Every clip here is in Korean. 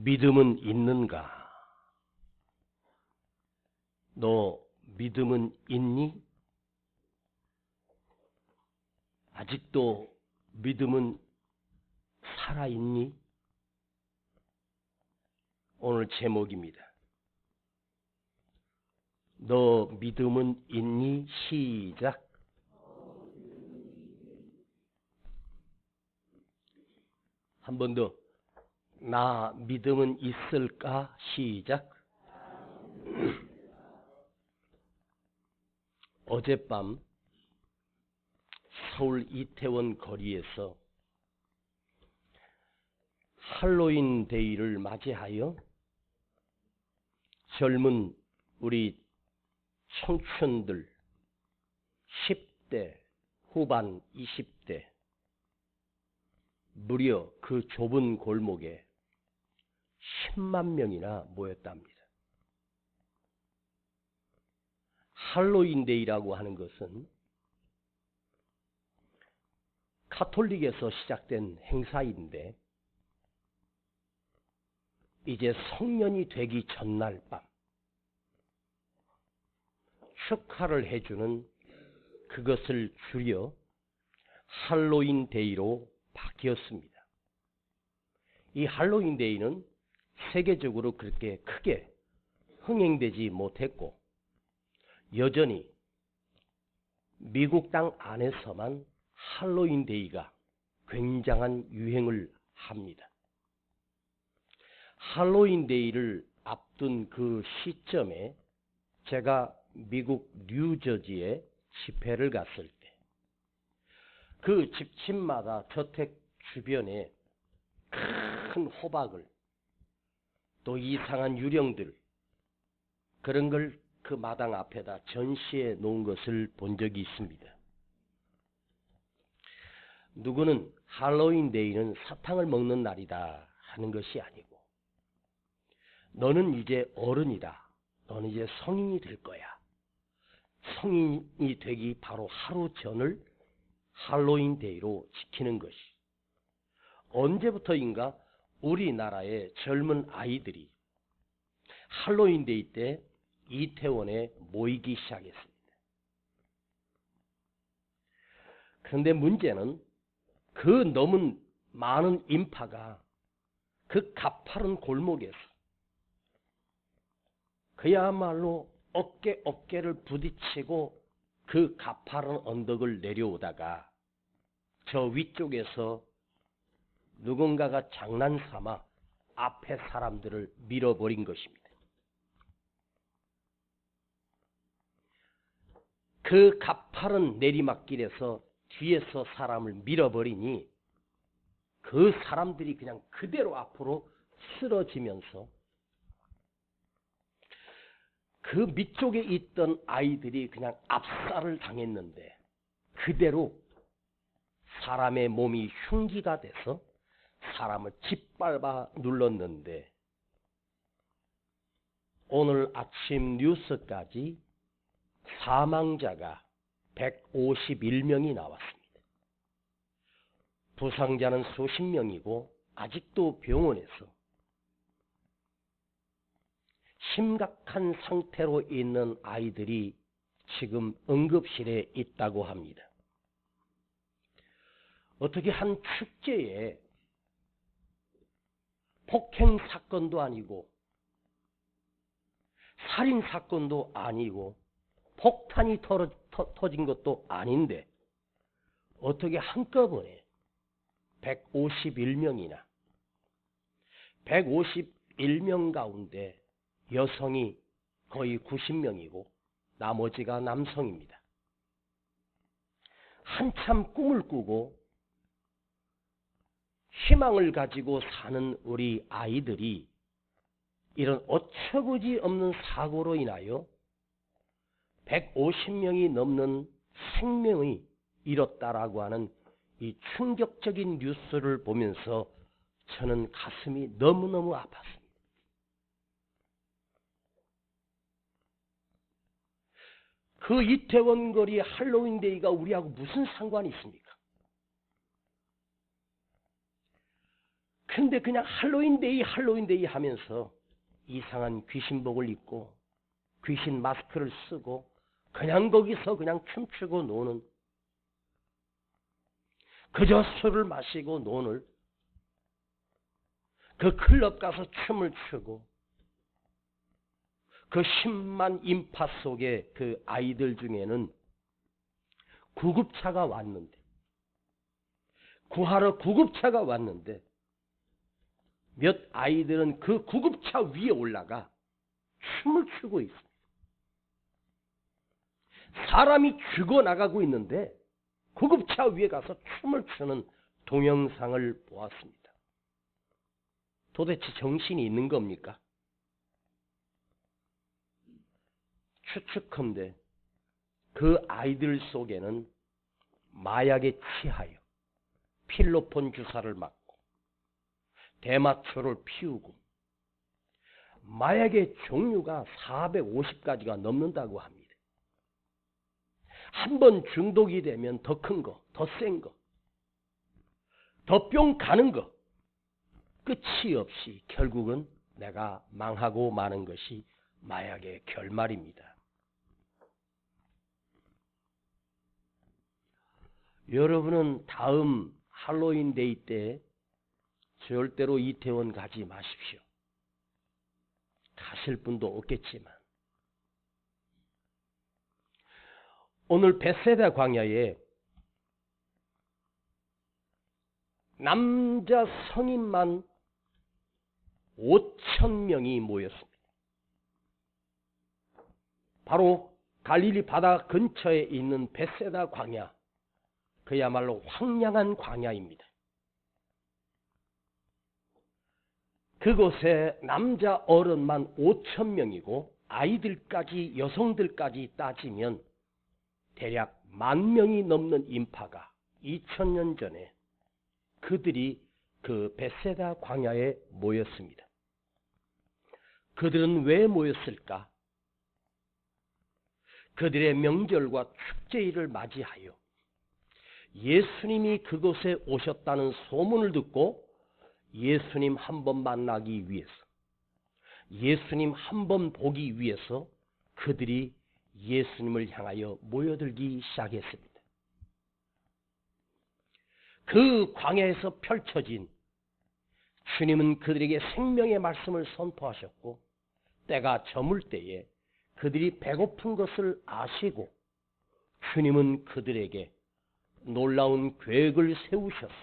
믿음은 있는가? 너 믿음은 있니? 아직도 믿음은 살아있니? 오늘 제목입니다. 너 믿음은 있니? 시작. 한 번 더. 나 믿음은 있을까? 시작. 어젯밤 서울 이태원 거리에서 할로윈 데이를 맞이하여 젊은 우리 청춘들 10대 후반 20대 무려 그 좁은 골목에 10만 명이나 모였답니다. 할로윈데이라고 하는 것은 가톨릭에서 시작된 행사인데 이제 성년이 되기 전날 밤 축하를 해주는 그것을 줄여 할로윈데이로 바뀌었습니다. 이 할로윈데이는 세계적으로 그렇게 크게 흥행되지 못했고 여전히 미국 땅 안에서만 할로윈데이가 굉장한 유행을 합니다. 할로윈데이를 앞둔 그 시점에 제가 미국 뉴저지에 집회를 갔을 때 그 집집마다 저택 주변에 큰 호박을 또 이상한 유령들 그런 걸 그 마당 앞에다 전시해 놓은 것을 본 적이 있습니다. 누구는 할로윈데이는 사탕을 먹는 날이다 하는 것이 아니고 너는 이제 어른이다. 너는 이제 성인이 될 거야. 성인이 되기 바로 하루 전을 할로윈데이로 지키는 것이 언제부터인가 우리나라의 젊은 아이들이 할로윈데이 때 이태원에 모이기 시작했습니다. 그런데 문제는 그 너무 많은 인파가 그 가파른 골목에서 그야말로 어깨를 부딪히고 그 가파른 언덕을 내려오다가 저 위쪽에서 누군가가 장난삼아 앞에 사람들을 밀어버린 것입니다. 그 가파른 내리막길에서 뒤에서 사람을 밀어버리니 그 사람들이 그냥 그대로 앞으로 쓰러지면서 그 밑쪽에 있던 아이들이 그냥 압살을 당했는데 그대로 사람의 몸이 흉기가 돼서 사람을 짓밟아 눌렀는데 오늘 아침 뉴스까지 사망자가 151명이 나왔습니다. 부상자는 수십 명이고 아직도 병원에서 심각한 상태로 있는 아이들이 지금 응급실에 있다고 합니다. 어떻게 한 축제에 폭행 사건도 아니고 살인 사건도 아니고 폭탄이 터진 것도 아닌데 어떻게 한꺼번에 151명이나 151명 가운데 여성이 거의 90명이고 나머지가 남성입니다. 한참 꿈을 꾸고 희망을 가지고 사는 우리 아이들이 이런 어처구니 없는 사고로 인하여 150명이 넘는 생명이 잃었다라고 하는 이 충격적인 뉴스를 보면서 저는 가슴이 너무너무 아팠습니다. 그 이태원 거리 할로윈데이가 우리하고 무슨 상관이 있습니까? 근데 그냥 할로윈데이 하면서 이상한 귀신복을 입고 귀신 마스크를 쓰고 그냥 거기서 그냥 춤추고 노는, 그저 술을 마시고 노는, 그 클럽 가서 춤을 추고 그 10만 인파 속에 그 아이들 중에는 구급차가 왔는데, 구하러 구급차가 왔는데 몇 아이들은 그 구급차 위에 올라가 춤을 추고 있습니다. 사람이 죽어나가고 있는데 구급차 위에 가서 춤을 추는 동영상을 보았습니다. 도대체 정신이 있는 겁니까? 추측컨대 그 아이들 속에는 마약에 취하여 필로폰 주사를 맞고 대마초를 피우고 마약의 종류가 450가지가 넘는다고 합니다. 한 번 중독이 되면 더 큰 거, 더 센 거, 더 뿅 가는 거, 끝이 없이 결국은 내가 망하고 마는 것이 마약의 결말입니다. 여러분은 다음 할로윈데이 때 절대로 이태원 가지 마십시오. 가실 분도 없겠지만 오늘 벳세다 광야에 남자 성인만 5,000명이 모였습니다. 바로 갈릴리 바다 근처에 있는 벳세다 광야, 그야말로 황량한 광야입니다. 그곳에 남자 어른만 5,000명이고 아이들까지 여성들까지 따지면 대략 10,000명이 넘는 인파가 2000년 전에 그들이 그 벳세다 광야에 모였습니다. 그들은 왜 모였을까? 그들의 명절과 축제일을 맞이하여 예수님이 그곳에 오셨다는 소문을 듣고 예수님 한번 만나기 위해서, 예수님 한번 보기 위해서 그들이 예수님을 향하여 모여들기 시작했습니다. 그 광야에서 펼쳐진 주님은 그들에게 생명의 말씀을 선포하셨고, 때가 저물 때에 그들이 배고픈 것을 아시고 주님은 그들에게 놀라운 계획을 세우셔서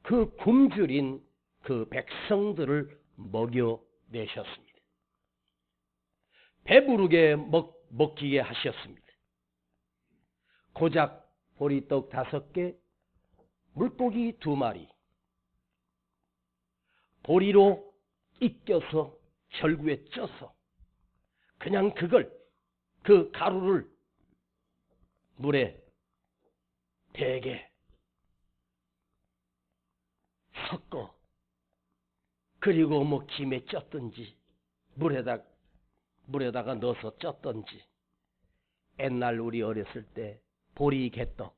그 굶주린 그 백성들을 먹여내셨습니다. 배부르게 먹히게 하셨습니다. 고작 보리떡 5개, 물고기 2마리, 보리로 익혀서 절구에 쪄서 그냥 그 가루를 물에 대게 섞어, 그리고 뭐 김에 쪘든지 물에다가 넣어서 쪘든지, 옛날 우리 어렸을 때 보리개떡,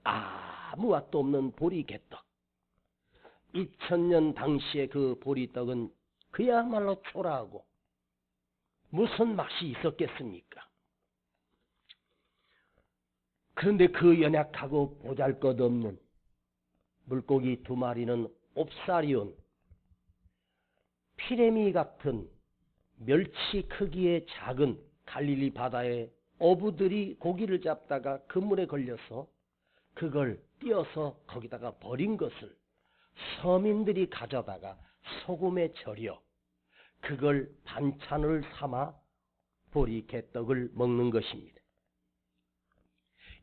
아무 맛도 없는 보리개떡, 2000년 당시에 그 보리떡은 그야말로 초라하고 무슨 맛이 있었겠습니까? 그런데 그 연약하고 보잘것없는 물고기 2마리는 옵사리온, 피레미 같은 멸치 크기의 작은 갈릴리 바다에 어부들이 고기를 잡다가 그물에 걸려서 그걸 띄어서 거기다가 버린 것을 서민들이 가져다가 소금에 절여 그걸 반찬을 삼아 보리개떡을 먹는 것입니다.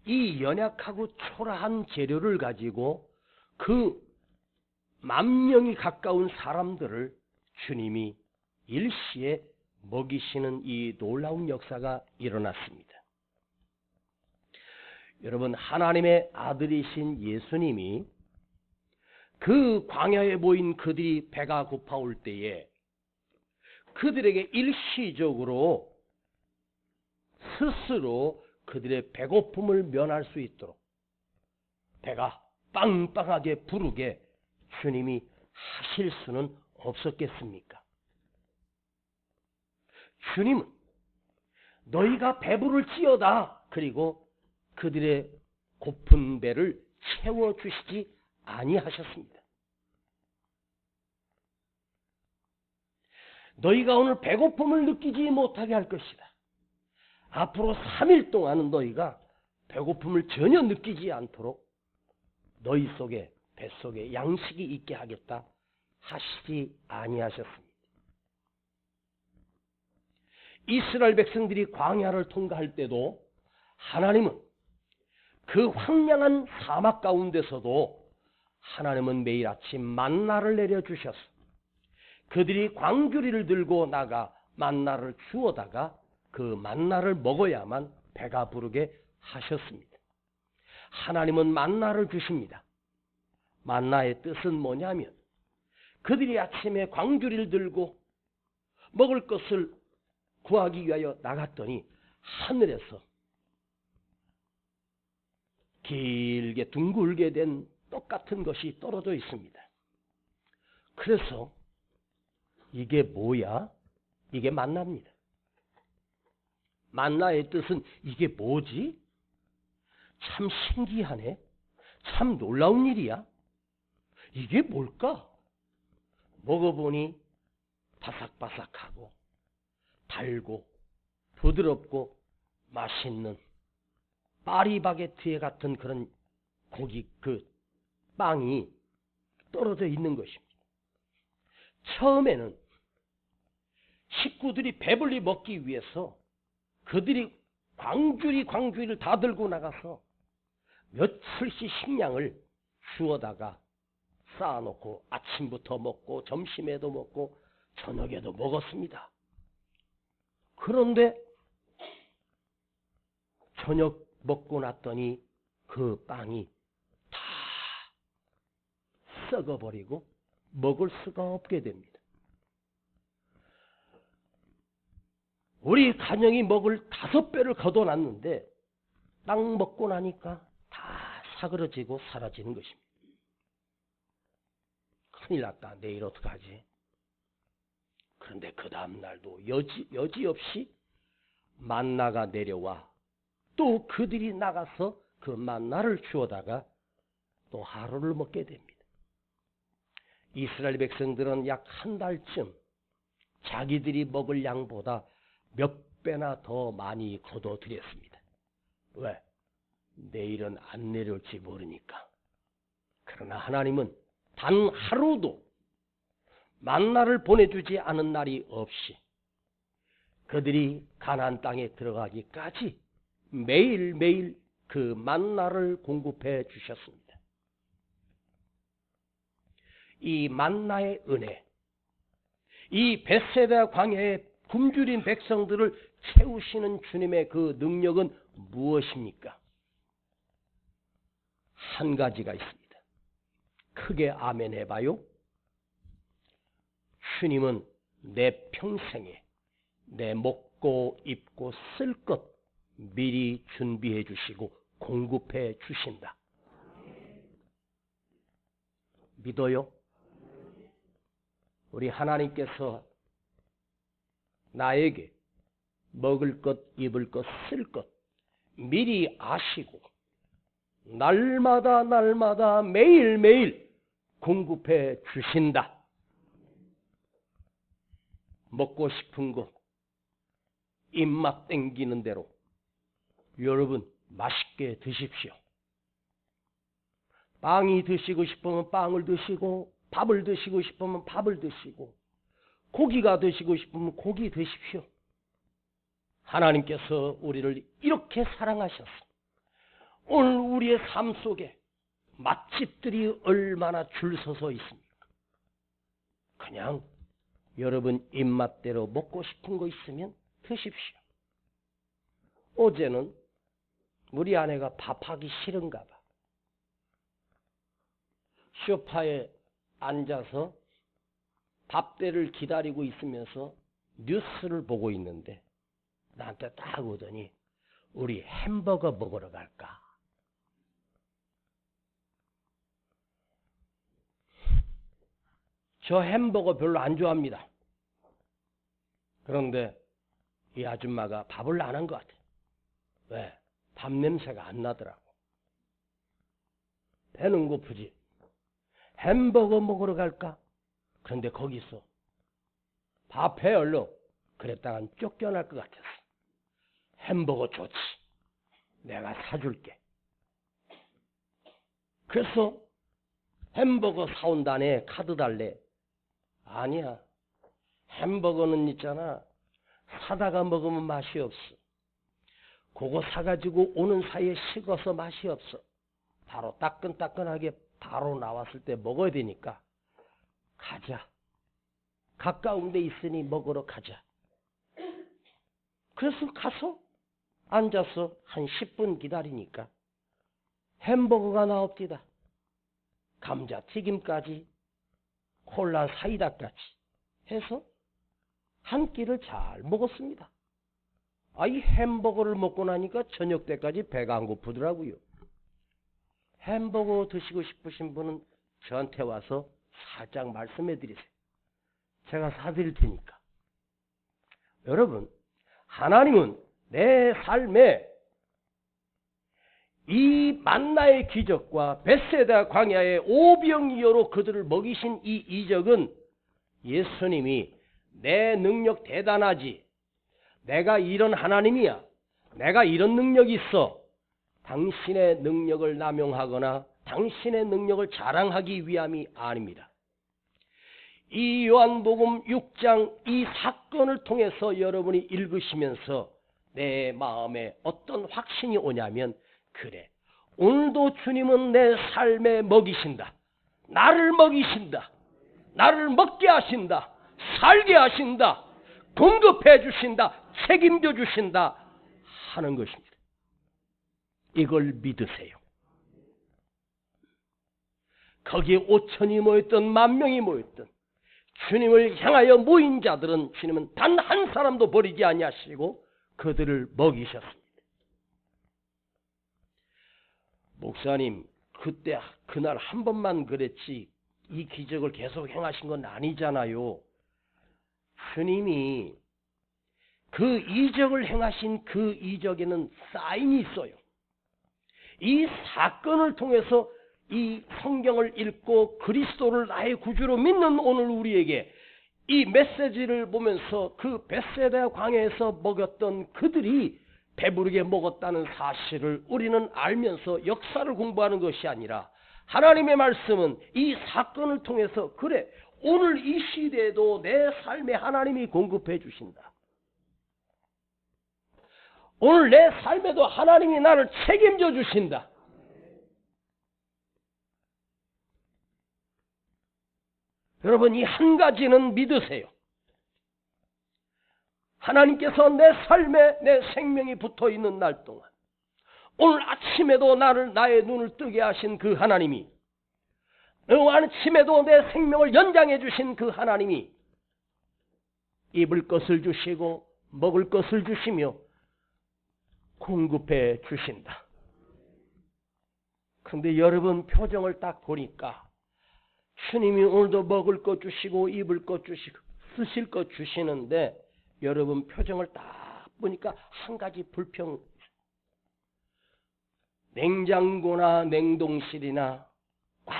이 연약하고 초라한 재료를 가지고 그 10,000명이 가까운 사람들을 주님이 일시에 먹이시는 이 놀라운 역사가 일어났습니다. 여러분, 하나님의 아들이신 예수님이 그 광야에 모인 그들이 배가 고파올 때에 그들에게 일시적으로 스스로 그들의 배고픔을 면할 수 있도록 배가 빵빵하게 부르게 주님이 하실 수는 없었겠습니까? 주님은 너희가 배부를지어다 그리고 그들의 고픈 배를 채워주시지 아니하셨습니다. 너희가 오늘 배고픔을 느끼지 못하게 할 것이다. 앞으로 3일 동안은 너희가 배고픔을 전혀 느끼지 않도록 너희 속에 뱃속에 양식이 있게 하겠다 하시지 아니하셨습니다. 이스라엘 백성들이 광야를 통과할 때도 하나님은 그 황량한 사막 가운데서도 하나님은 매일 아침 만나를 내려주셔서 그들이 광주리를 들고 나가 만나를 주워다가 그 만나를 먹어야만 배가 부르게 하셨습니다. 하나님은 만나를 주십니다. 만나의 뜻은 뭐냐면 그들이 아침에 광주리를 들고 먹을 것을 구하기 위하여 나갔더니 하늘에서 길게 둥글게 된 똑같은 것이 떨어져 있습니다. 그래서 이게 뭐야? 이게 만나입니다. 만나의 뜻은 이게 뭐지? 참 신기하네. 참 놀라운 일이야. 이게 뭘까? 먹어보니 바삭바삭하고 달고 부드럽고 맛있는 파리바게트에 같은 그런 고기 그 빵이 떨어져 있는 것입니다. 처음에는 식구들이 배불리 먹기 위해서 그들이 광주리를 다 들고 나가서 며칠씩 식량을 주워다가 쌓아놓고 아침부터 먹고 점심에도 먹고 저녁에도 먹었습니다. 그런데 저녁 먹고 났더니 그 빵이 다 썩어버리고 먹을 수가 없게 됩니다. 우리 가정이 먹을 5배를 걷어놨는데 딱 먹고 나니까 다 사그러지고 사라지는 것입니다. 큰일 났다. 내일 어떡하지? 그런데 그 다음 날도 여지없이 만나가 내려와 또 그들이 나가서 그 만나를 주워다가 또 하루를 먹게 됩니다. 이스라엘 백성들은 약 한 달쯤 자기들이 먹을 양보다 몇 배나 더 많이 거둬들였습니다. 왜? 내일은 안 내려올지 모르니까. 그러나 하나님은 단 하루도 만나를 보내주지 않은 날이 없이 그들이 가나안 땅에 들어가기까지 매일매일 그 만나를 공급해 주셨습니다. 이 만나의 은혜, 이 벳세다 광야의 굶주린 백성들을 채우시는 주님의 그 능력은 무엇입니까? 한 가지가 있습니다. 크게 아멘 해봐요. 주님은 내 평생에 내 먹고 입고 쓸 것 미리 준비해 주시고 공급해 주신다. 믿어요? 우리 하나님께서 나에게 먹을 것, 입을 것, 쓸 것 미리 아시고 날마다 매일매일 공급해 주신다. 먹고 싶은 거 입맛 땡기는 대로 여러분 맛있게 드십시오. 빵이 드시고 싶으면 빵을 드시고 밥을 드시고 싶으면 밥을 드시고 고기가 드시고 싶으면 고기 드십시오. 하나님께서 우리를 이렇게 사랑하셔서 오늘 우리의 삶 속에 맛집들이 얼마나 줄 서서 있습니까? 그냥 여러분 입맛대로 먹고 싶은 거 있으면 드십시오. 어제는 우리 아내가 밥하기 싫은가 봐. 소파에 앉아서 밥때를 기다리고 있으면서 뉴스를 보고 있는데 나한테 딱 오더니 우리 햄버거 먹으러 갈까? 저 햄버거 별로 안 좋아합니다. 그런데 이 아줌마가 밥을 안 한 것 같아. 왜? 밥 냄새가 안 나더라고. 배는 고프지. 햄버거 먹으러 갈까? 그런데 거기서 밥해 얼른. 그랬다간 쫓겨날 것 같았어. 햄버거 좋지. 내가 사줄게. 그래서 햄버거 사온다네. 카드 달래. 아니야. 햄버거는 있잖아. 사다가 먹으면 맛이 없어. 그거 사가지고 오는 사이에 식어서 맛이 없어. 바로 따끈따끈하게 바로 나왔을 때 먹어야 되니까 가자. 가까운 데 있으니 먹으러 가자. 그래서 가서 앉아서 한 10분 기다리니까 햄버거가 나옵니다. 감자튀김까지 콜라 사이다까지 해서 한 끼를 잘 먹었습니다. 이 햄버거를 먹고 나니까 저녁 때까지 배가 안 고프더라고요. 햄버거 드시고 싶으신 분은 저한테 와서 살짝 말씀해 드리세요. 제가 사드릴 테니까. 여러분, 하나님은 내 삶에 이 만나의 기적과 벳세다 광야의 오병이어로 그들을 먹이신 이 이적은 예수님이 내 능력 대단하지. 내가 이런 하나님이야. 내가 이런 능력이 있어. 당신의 능력을 남용하거나 당신의 능력을 자랑하기 위함이 아닙니다. 이 요한복음 6장 이 사건을 통해서 여러분이 읽으시면서 내 마음에 어떤 확신이 오냐면, 그래, 오늘도 주님은 내 삶에 먹이신다. 나를 먹이신다. 나를 먹게 하신다. 살게 하신다. 공급해 주신다. 책임져 주신다 하는 것입니다. 이걸 믿으세요. 거기에 5천이 모였던 10,000이 모였던 주님을 향하여 모인 자들은 주님은 단 한 사람도 버리지 아니하시고 그들을 먹이셨습니다. 목사님, 그날 한 번만 그랬지 이 기적을 계속 행하신 건 아니잖아요. 주님이 그 이적을 행하신 그 이적에는 사인이 있어요. 이 사건을 통해서 이 성경을 읽고 그리스도를 나의 구주로 믿는 오늘 우리에게 이 메시지를 보면서 그 벳세다 광야에서 먹였던 그들이 배부르게 먹었다는 사실을 우리는 알면서 역사를 공부하는 것이 아니라, 하나님의 말씀은 이 사건을 통해서 그래, 오늘 이 시대에도 내 삶에 하나님이 공급해 주신다. 오늘 내 삶에도 하나님이 나를 책임져 주신다. 여러분, 이 한 가지는 믿으세요. 하나님께서 내 삶에 내 생명이 붙어있는 날 동안 오늘 아침에도 나의 눈을 뜨게 하신 그 하나님이, 오늘 아침에도 내 생명을 연장해 주신 그 하나님이 입을 것을 주시고 먹을 것을 주시며 공급해 주신다. 그런데 여러분 표정을 딱 보니까 주님이 오늘도 먹을 것 주시고 입을 것 주시고 쓰실 것 주시는데, 여러분 표정을 딱 보니까 한 가지 불평. 냉장고나 냉동실이나 꽉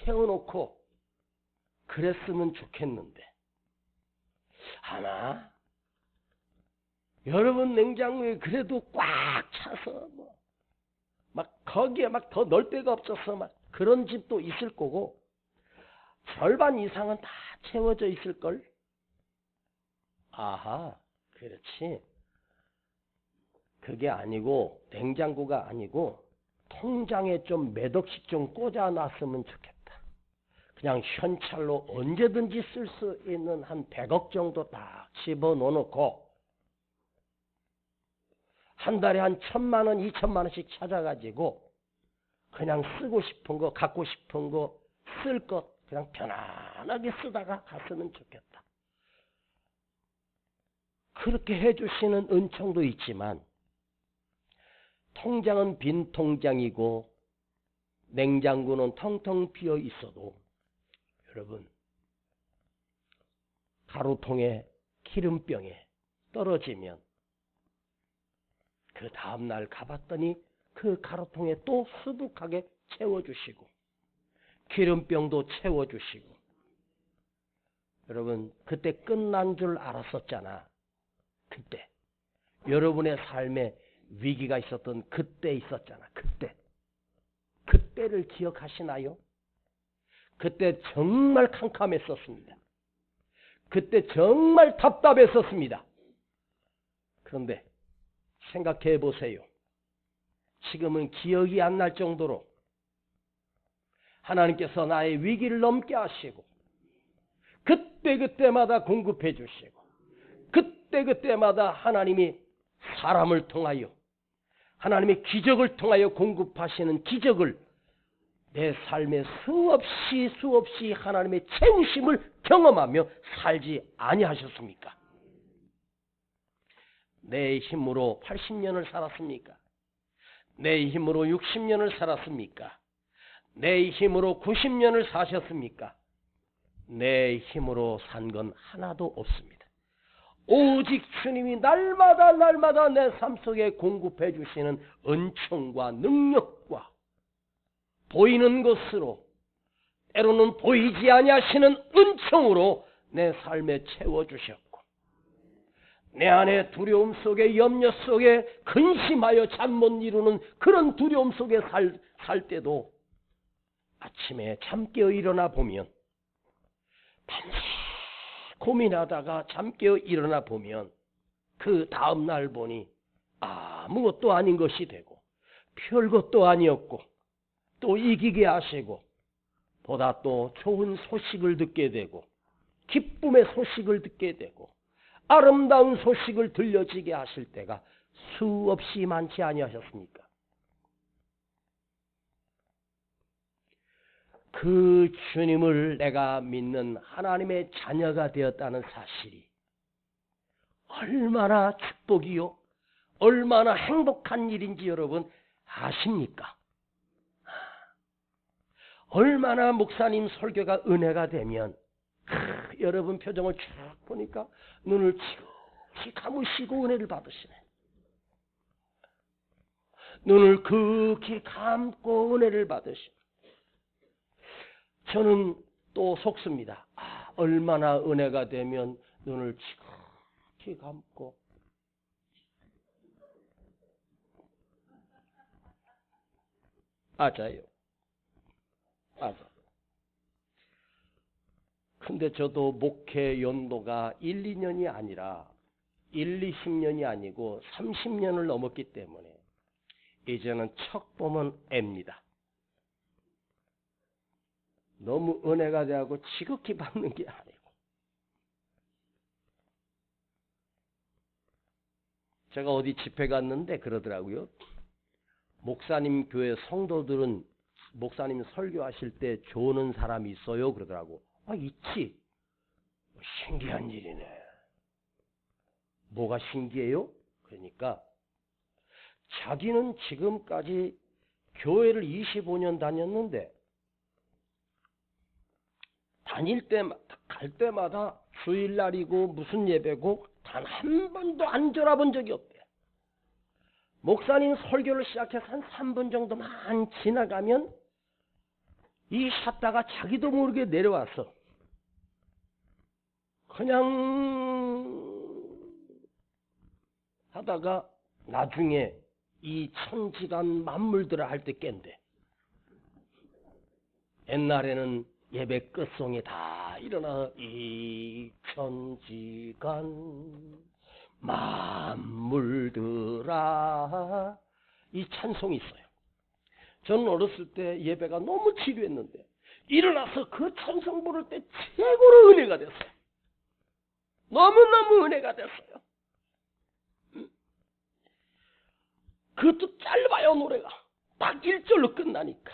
채워놓고 그랬으면 좋겠는데, 아마 여러분 냉장고에 그래도 꽉 차서 막 거기에 막 더 넣을 데가 없어서 막 그런 집도 있을 거고, 절반 이상은 다 채워져 있을걸? 아하, 그렇지. 그게 아니고, 냉장고가 아니고 통장에 좀 몇 억씩 좀 꽂아놨으면 좋겠다. 그냥 현찰로 언제든지 쓸 수 있는 한 100억 정도 딱 집어넣어놓고 한 달에 한 1,000만 원, 2,000만 원씩 찾아가지고 그냥 쓰고 싶은 거, 갖고 싶은 거, 쓸 것 그냥 편안하게 쓰다가 갔으면 좋겠다. 그렇게 해주시는 은총도 있지만, 통장은 빈 통장이고 냉장고는 텅텅 비어 있어도, 여러분 가루통에 기름병에 떨어지면 그 다음날 가봤더니 그 가루통에 또 수북하게 채워주시고 기름병도 채워주시고. 여러분 그때 끝난 줄 알았었잖아. 그때 여러분의 삶에 위기가 있었던 그때 있었잖아. 그때를 기억하시나요? 그때 정말 캄캄했었습니다. 그때 정말 답답했었습니다. 그런데 생각해 보세요. 지금은 기억이 안 날 정도로 하나님께서 나의 위기를 넘게 하시고 그때마다 공급해 주시고 그때마다 하나님이 사람을 통하여 하나님의 기적을 통하여 공급하시는 기적을 내 삶에 수없이 하나님의 채우심을 경험하며 살지 아니하셨습니까? 내 힘으로 80년을 살았습니까? 내 힘으로 60년을 살았습니까? 내 힘으로 90년을 사셨습니까? 내 힘으로 산 건 하나도 없습니다. 오직 주님이 날마다 내 삶 속에 공급해 주시는 은총과 능력과 보이는 것으로 때로는 보이지 아니하시는 은총으로 내 삶에 채워주셨고 내 안에 두려움 속에 염려 속에 근심하여 잠 못 이루는 그런 두려움 속에 살 때도 아침에 잠 깨어 일어나 보면 밤새 고민하다가 잠 깨어 일어나 보면 그 다음 날 보니 아무것도 아닌 것이 되고 별것도 아니었고 또 이기게 하시고 보다 또 좋은 소식을 듣게 되고 기쁨의 소식을 듣게 되고 아름다운 소식을 들려지게 하실 때가 수없이 많지 아니하셨습니까? 그 주님을 내가 믿는 하나님의 자녀가 되었다는 사실이 얼마나 축복이요 얼마나 행복한 일인지 여러분 아십니까? 얼마나 목사님 설교가 은혜가 되면 여러분 표정을 쭉 보니까 눈을 지극히 감으시고 은혜를 받으시네. 눈을 극히 감고 은혜를 받으시네. 저는 또 속습니다. 얼마나 은혜가 되면 눈을 지극히 감고 맞아요. 근데 저도 목회 연도가 1, 2년이 아니라 1, 20년이 아니고 30년을 넘었기 때문에 이제는 척 보면 앱니다. 너무 은혜가 되고 지극히 받는 게 아니고. 제가 어디 집회 갔는데 그러더라고요. 목사님 교회 성도들은 목사님 설교하실 때 조는 사람이 있어요? 그러더라고. 있지. 신기한 일이네. 뭐가 신기해요? 그러니까 자기는 지금까지 교회를 25년 다녔는데 갈 때마다 주일날이고 무슨 예배고 단 한 번도 안 졸아본 적이 없대. 목사님 설교를 시작해서 한 3분 정도만 지나가면 이 쉬었다가 자기도 모르게 내려와서 그냥 하다가 나중에 이 천지간 만물들을 할 때 깬대. 옛날에는 예배 끝송이 다 일어나 이 천지간 만물들아 이 찬송이 있어요. 저는 어렸을 때 예배가 너무 지루했는데 일어나서 그 찬송 부를 때 최고로 은혜가 됐어요. 너무너무 은혜가 됐어요. 그것도 짧아요. 노래가 딱 1절로 끝나니까.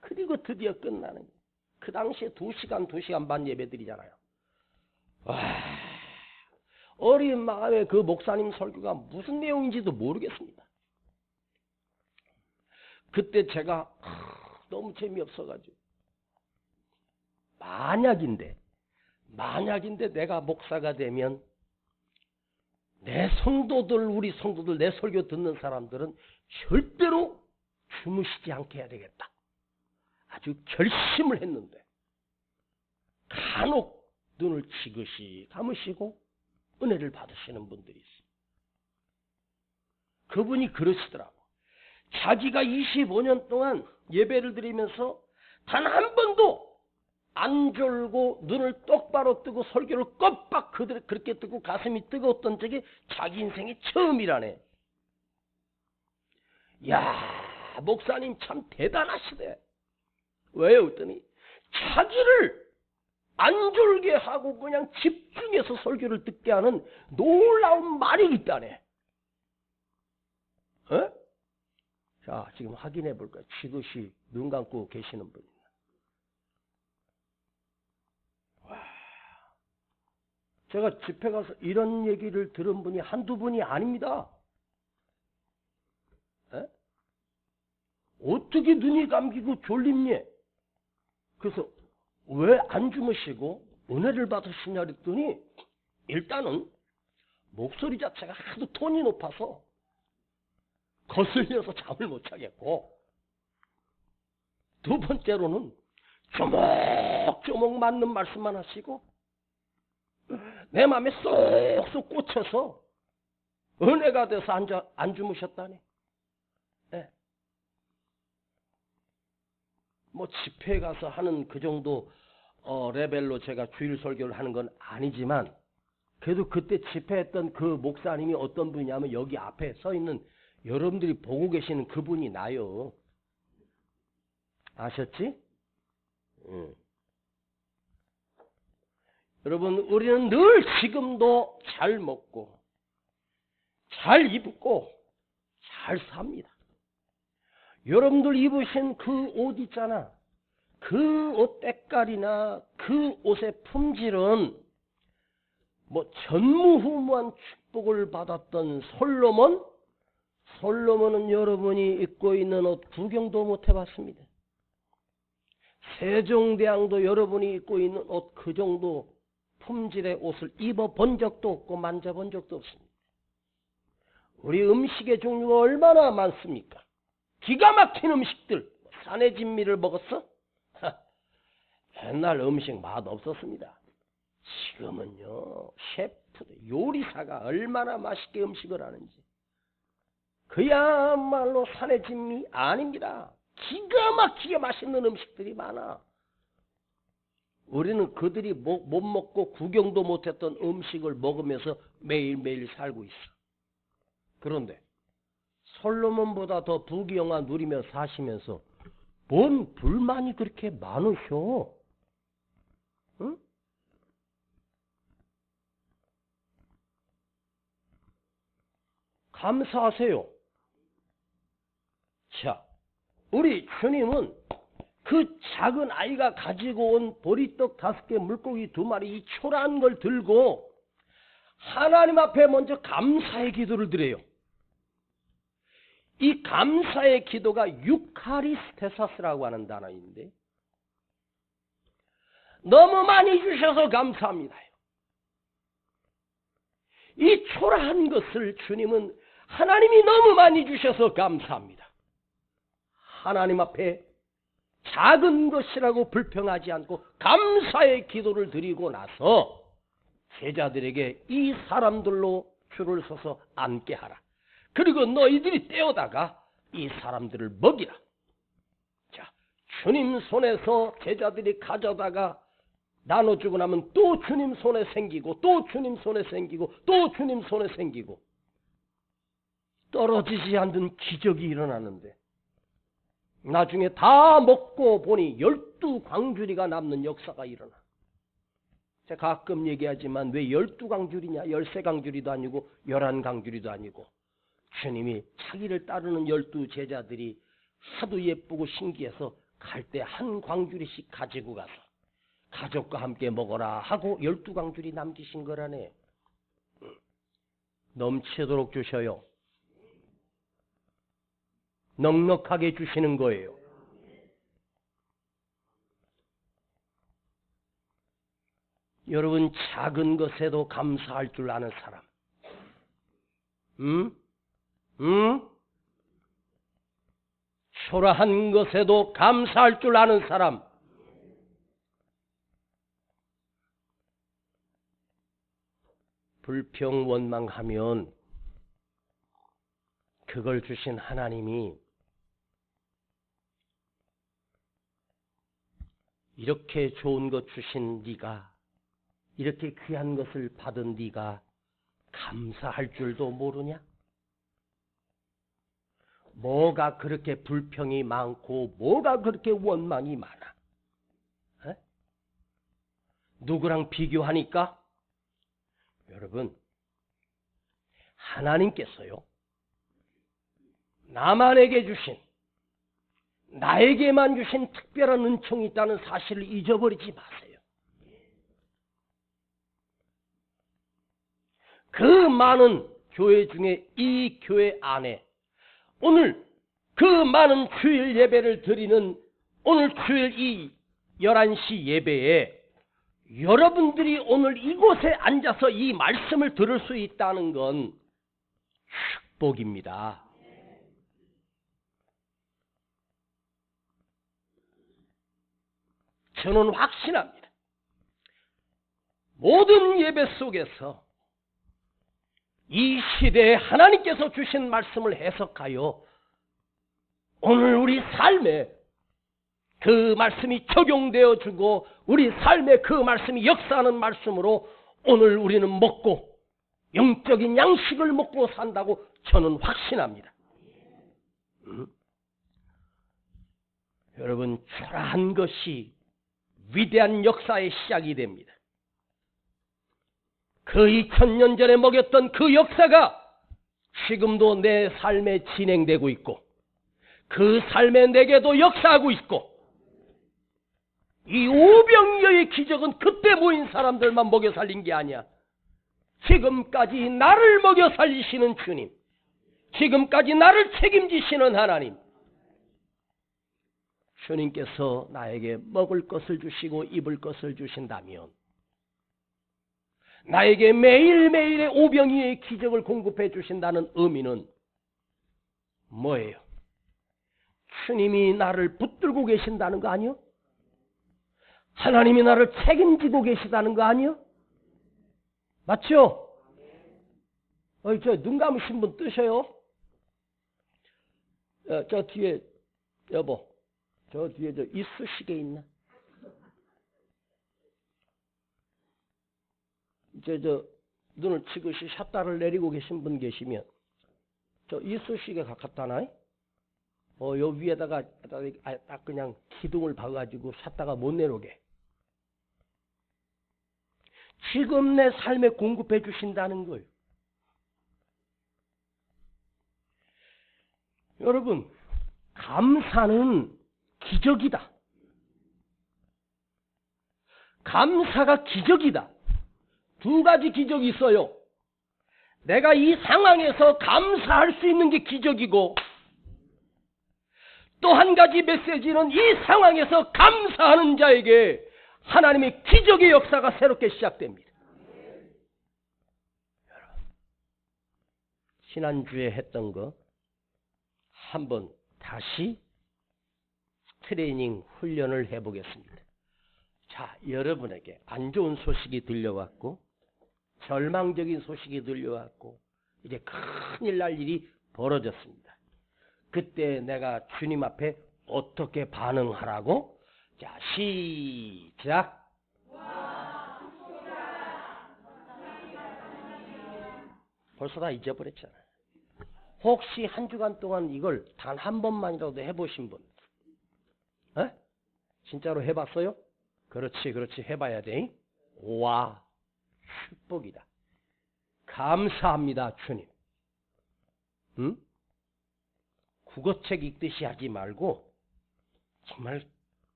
그리고 드디어 끝나는 거예요. 그 당시에 2시간 반 예배 드리잖아요. 어린 마음에 그 목사님 설교가 무슨 내용인지도 모르겠습니다. 그때 제가 너무 재미없어가지고 만약인데 만약인데 내가 목사가 되면 내 성도들, 우리 성도들, 내 설교 듣는 사람들은 절대로 주무시지 않게 해야 되겠다. 아주 결심을 했는데 간혹 눈을 지그시 감으시고 은혜를 받으시는 분들이 있어요. 그분이 그러시더라고. 자기가 25년 동안 예배를 드리면서 단 한 번도 안 졸고 눈을 똑바로 뜨고 설교를 껌빡 그렇게 뜨고 가슴이 뜨거웠던 적이 자기 인생이 처음이라네. 야, 목사님 참 대단하시대. 왜요? 그랬더니 자기를 안 졸게 하고 그냥 집중해서 설교를 듣게 하는 놀라운 말이 있다네. 어? 자, 지금 확인해 볼까요? 지그시 눈 감고 계시는 분이. 제가 집회 가서 이런 얘기를 들은 분이 한두 분이 아닙니다. 에? 어떻게 눈이 감기고 졸립니? 그래서 왜 안 주무시고 은혜를 받으시냐 그랬더니 일단은 목소리 자체가 하도 톤이 높아서 거슬려서 잠을 못 자겠고, 두 번째로는 조목조목 맞는 말씀만 하시고 내 마음에 쏙쏙 꽂혀서 은혜가 돼서 안 주무셨다니. 네. 뭐 집회에 가서 하는 그 정도 레벨로 제가 주일 설교를 하는 건 아니지만, 그래도 그때 집회했던 그 목사님이 어떤 분이냐면 여기 앞에 서 있는 여러분들이 보고 계시는 그분이 나요. 아셨지? 응. 여러분, 우리는 늘 지금도 잘 먹고 잘 입고 잘 삽니다. 여러분들 입으신 그 옷 있잖아. 그 옷 때깔이나 그 옷의 품질은 뭐 전무후무한 축복을 받았던 솔로몬은 여러분이 입고 있는 옷 구경도 못 해봤습니다. 세종대왕도 여러분이 입고 있는 옷 그 정도 품질의 옷을 입어본 적도 없고 만져본 적도 없습니다. 우리 음식의 종류가 얼마나 많습니까? 기가 막힌 음식들. 산의 진미를 먹었어? 옛날 음식 맛 없었습니다. 지금은요, 셰프들, 요리사가 얼마나 맛있게 음식을 하는지. 그야말로 산의 진미 아닙니다. 기가 막히게 맛있는 음식들이 많아. 우리는 그들이 못 먹고 구경도 못했던 음식을 먹으면서 매일매일 살고 있어. 그런데 솔로몬보다 더 부귀영화 누리며 사시면서 뭔 불만이 그렇게 많으셔? 응? 감사하세요. 자, 우리 주님은 그 작은 아이가 가지고 온 보리떡 5개, 물고기 2마리, 이 초라한 걸 들고 하나님 앞에 먼저 감사의 기도를 드려요. 이 감사의 기도가 유카리스테사스라고 하는 단어인데, 너무 많이 주셔서 감사합니다. 이 초라한 것을 주님은 하나님이 너무 많이 주셔서 감사합니다. 하나님 앞에 작은 것이라고 불평하지 않고 감사의 기도를 드리고 나서 제자들에게 이 사람들로 줄을 서서 앉게 하라. 그리고 너희들이 떼어다가 이 사람들을 먹이라. 자, 주님 손에서 제자들이 가져다가 나눠주고 나면 또 주님 손에 생기고 또 주님 손에 생기고 또 주님 손에 생기고 떨어지지 않는 기적이 일어나는데, 나중에 다 먹고 보니 12광주리가 남는 역사가 일어나. 제가 가끔 얘기하지만 왜 12광주리냐? 13광주리도 아니고 11광주리도 아니고, 주님이 자기를 따르는 12제자들이 하도 예쁘고 신기해서 갈 때 한 광주리씩 가지고 가서 가족과 함께 먹어라 하고 12광주리 남기신 거라네. 넘치도록 주셔요. 넉넉하게 주시는 거예요. 여러분, 작은 것에도 감사할 줄 아는 사람. 초라한 것에도 감사할 줄 아는 사람. 불평 원망하면 그걸 주신 하나님이 이렇게 좋은 것 주신 네가, 이렇게 귀한 것을 받은 네가 감사할 줄도 모르냐? 뭐가 그렇게 불평이 많고 뭐가 그렇게 원망이 많아? 에? 누구랑 비교하니까? 여러분, 하나님께서요, 나만에게 주신, 나에게만 주신 특별한 은총이 있다는 사실을 잊어버리지 마세요. 그 많은 교회 중에 이 교회 안에 오늘 그 많은 주일 예배를 드리는 오늘 주일 이 11시 예배에 여러분들이 오늘 이곳에 앉아서 이 말씀을 들을 수 있다는 건 축복입니다. 저는 확신합니다. 모든 예배 속에서 이 시대에 하나님께서 주신 말씀을 해석하여 오늘 우리 삶에 그 말씀이 적용되어 주고 우리 삶에 그 말씀이 역사하는 말씀으로 오늘 우리는 먹고 영적인 양식을 먹고 산다고 저는 확신합니다. 여러분, 초라한 것이 위대한 역사의 시작이 됩니다. 그 2000년 전에 먹였던 그 역사가 지금도 내 삶에 진행되고 있고 그 삶에 내게도 역사하고 있고, 이 오병이어의 기적은 그때 모인 사람들만 먹여 살린 게 아니야. 지금까지 나를 먹여 살리시는 주님, 지금까지 나를 책임지시는 하나님, 주님께서 나에게 먹을 것을 주시고 입을 것을 주신다면 나에게 매일매일의 오병이어의 기적을 공급해 주신다는 의미는 뭐예요? 주님이 나를 붙들고 계신다는 거 아니요? 하나님이 나를 책임지고 계시다는 거 아니요? 맞죠? 저 눈 감으신 분 뜨셔요? 저 뒤에, 여보, 저 뒤에 저 이쑤시개 있나? 이제 저 눈을 치듯이 샷다를 내리고 계신 분 계시면 저 이쑤시개 갖다 놔. 요 위에다가 딱 그냥 기둥을 박아가지고 샷다가 못 내려오게. 지금 내 삶에 공급해 주신다는 거예요. 여러분, 감사는 기적이다. 감사가 기적이다. 두 가지 기적이 있어요. 내가 이 상황에서 감사할 수 있는 게 기적이고, 또 한 가지 메시지는 이 상황에서 감사하는 자에게 하나님의 기적의 역사가 새롭게 시작됩니다. 지난주에 했던 거 한번 다시 트레이닝 훈련을 해보겠습니다. 자, 여러분에게 안 좋은 소식이 들려왔고 절망적인 소식이 들려왔고 이제 큰일 날 일이 벌어졌습니다. 그때 내가 주님 앞에 어떻게 반응하라고? 자, 시작. 벌써 다 잊어버렸잖아요. 혹시 한 주간 동안 이걸 단 한 번만이라도 해보신 분? 진짜로 해봤어요? 그렇지, 해봐야 돼. 와, 축복이다. 감사합니다, 주님. 응? 국어책 읽듯이 하지 말고 정말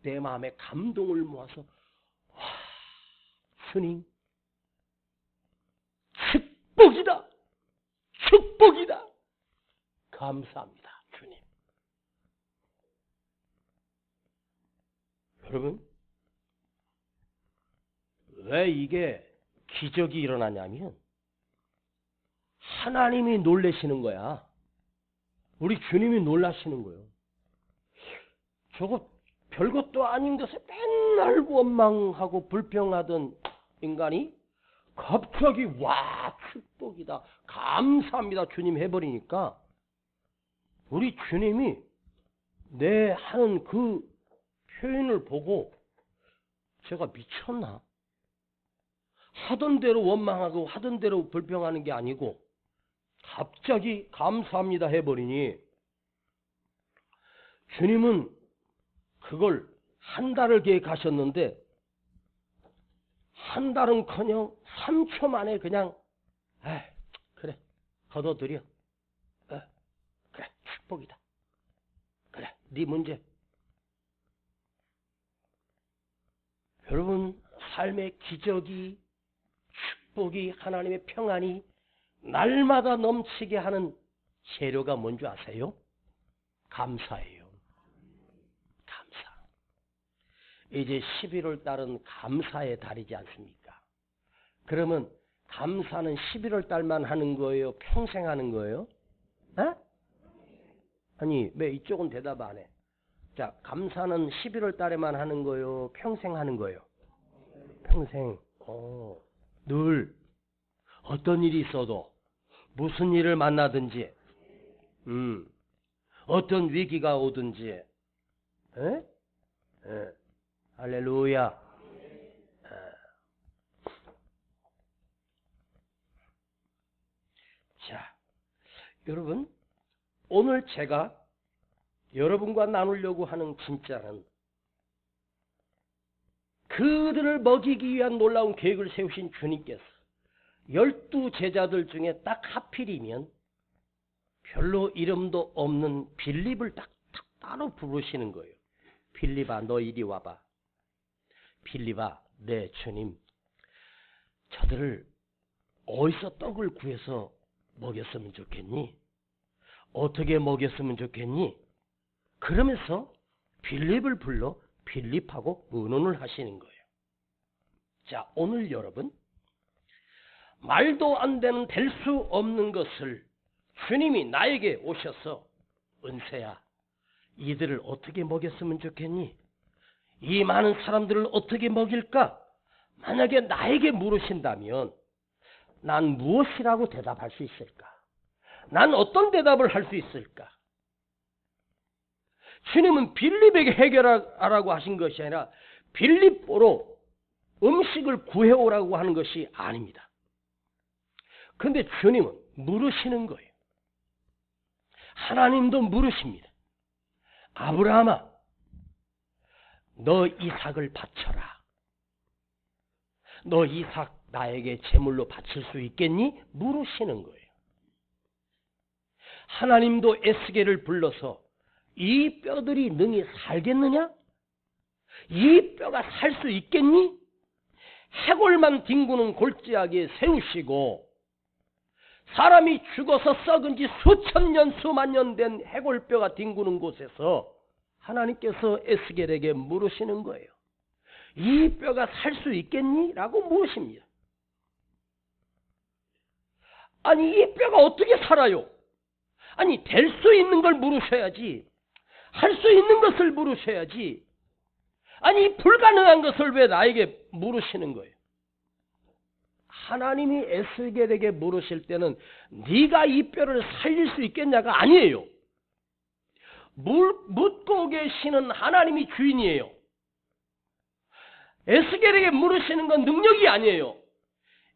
내 마음에 감동을 모아서, 와, 주님, 축복이다. 축복이다. 감사합니다, 주님. 여러분, 왜 이게 기적이 일어나냐면 하나님이 놀라시는 거야. 우리 주님이 놀라시는 거예요. 저거 별것도 아닌 것에 맨날 원망하고 불평하던 인간이 갑자기 와 축복이다 감사합니다 주님 해버리니까 우리 주님이 내 하는 그 표현을 보고 제가 미쳤나? 하던 대로 원망하고 하던 대로 불평하는 게 아니고 갑자기 감사합니다 해버리니 주님은 그걸 한 달을 계획하셨는데 한 달은커녕 3초 만에 그냥 그래 걷어들여 그래 축복이다 그래 네 문제. 여러분 삶의 기적이 축복이 하나님의 평안이 날마다 넘치게 하는 재료가 뭔지 아세요? 감사예요. 감사. 이제 11월 달은 감사의 달이지 않습니까? 그러면 감사는 11월 달만 하는 거예요? 평생 하는 거예요? 에? 아니 왜 이쪽은 대답 안 해? 자, 감사는 11월 달에만 하는 거예요? 평생 하는 거예요? 평생. 늘 어떤 일이 있어도 무슨 일을 만나든지 어떤 위기가 오든지 에? 할렐루야. 자, 여러분 오늘 제가 여러분과 나누려고 하는 진짜는 그들을 먹이기 위한 놀라운 계획을 세우신 주님께서 12 제자들 중에 딱 하필이면 별로 이름도 없는 빌립을 딱 따로 부르시는 거예요. 빌립아 너 이리 와봐. 빌립아 네 주님 저들을 어디서 떡을 구해서 먹였으면 좋겠니? 어떻게 먹였으면 좋겠니? 그러면서 빌립을 불러 빌립하고 의논을 하시는 거예요. 자, 오늘 여러분 말도 안 되는 될 수 없는 것을 주님이 나에게 오셔서 은세야 이들을 어떻게 먹였으면 좋겠니? 이 많은 사람들을 어떻게 먹일까? 만약에 나에게 물으신다면 난 무엇이라고 대답할 수 있을까? 난 어떤 대답을 할 수 있을까? 주님은 빌립에게 해결하라고 하신 것이 아니라 빌립보로 음식을 구해오라고 하는 것이 아닙니다. 그런데 주님은 물으시는 거예요. 하나님도 물으십니다. 아브라함아 너 이삭을 바쳐라. 너 이삭 나에게 제물로 바칠 수 있겠니? 물으시는 거예요. 하나님도 에스겔을 불러서 이 뼈들이 능히 살겠느냐? 이 뼈가 살 수 있겠니? 해골만 뒹구는 골짜기에 세우시고 사람이 죽어서 썩은 지 수천 년 수만 년 된 해골뼈가 뒹구는 곳에서 하나님께서 에스겔에게 물으시는 거예요. 이 뼈가 살 수 있겠니? 라고 물으십니다. 아니 이 뼈가 어떻게 살아요? 아니 될 수 있는 걸 물으셔야지. 할 수 있는 것을 물으셔야지. 아니 불가능한 것을 왜 나에게 물으시는 거예요? 하나님이 에스겔에게 물으실 때는 네가 이 뼈를 살릴 수 있겠냐가 아니에요. 묻고 계시는 하나님이 주인이에요. 에스겔에게 물으시는 건 능력이 아니에요.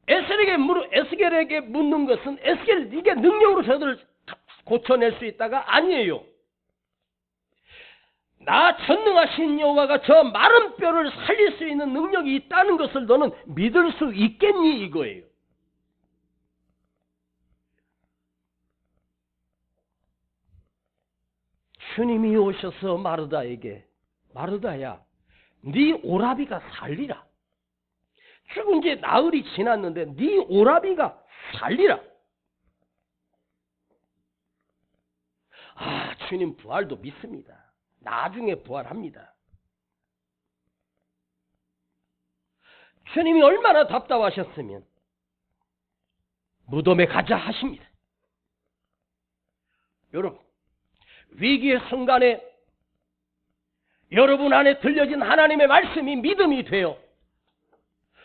에스겔에게 묻는 것은 에스겔 네가 능력으로 저들을 고쳐낼 수 있다가 아니에요. 나 전능하신 여호와가 저 마른 뼈를 살릴 수 있는 능력이 있다는 것을 너는 믿을 수 있겠니? 이거예요. 주님이 오셔서 마르다에게 마르다야 네 오라비가 살리라. 죽은 지 나흘이 지났는데 네 오라비가 살리라. 주님 부활도 믿습니다. 나중에 부활합니다. 주님이 얼마나 답답하셨으면 무덤에 가자 하십니다. 여러분, 위기의 순간에 여러분 안에 들려진 하나님의 말씀이 믿음이 돼요.